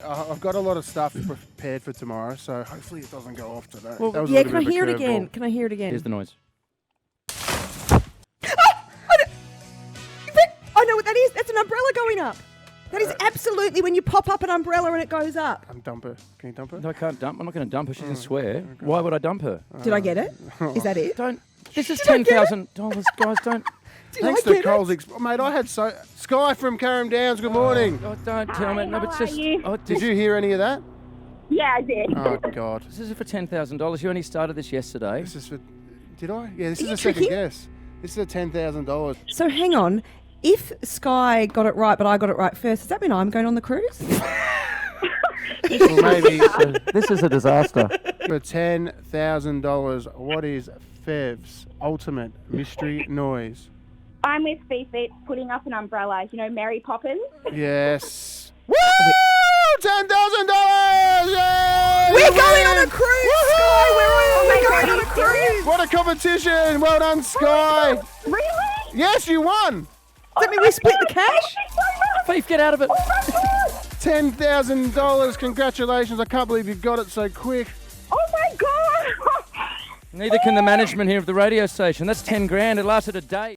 I've got a lot of stuff prepared for tomorrow, so hopefully it doesn't go off today. Well, That was a Yeah, little can I bit of a hear it curveball. again? Can I hear it again? Here's the noise. I know what that is. That's an umbrella going up. That is absolutely when you pop up an umbrella and it goes up. Dump her. Can you dump her? No, I can't dump. I'm not going to dump her. She didn't swear. Why would I dump her? Did I get it? Is that it? Don't. This is Did I get it? $10,000, guys. Don't. Thanks to Coles Mate, I had Sky from Carrum Downs. Good morning. Oh, don't tell me. No, Hi, it's how just. are you? Oh, Did you hear any of that? Yeah, I did. Oh God. This is for $10,000. You only started this yesterday. This is for. Did I? Yeah. This is you a second tricking? guess. This is a $10,000. So hang on. If Sky got it right, but I got it right first, does that mean I'm going on the cruise? Well, maybe This is a disaster. for $10,000. What is Fev's ultimate mystery noise? I'm with Fifi putting up an umbrella. You know, Mary Poppins? Yes. Woo! $10,000! Yay! We're You going on win! a cruise, Woohoo! Sky! We're my going God, on a are you serious? cruise! What a competition! Well done, Sky. Really? Yes, you won. Does that mean we split the cash? Thief, get out of it. $10,000. Congratulations! I can't believe you got it so quick. Oh my God! Neither can the management here of the radio station. That's 10 grand. It lasted a day.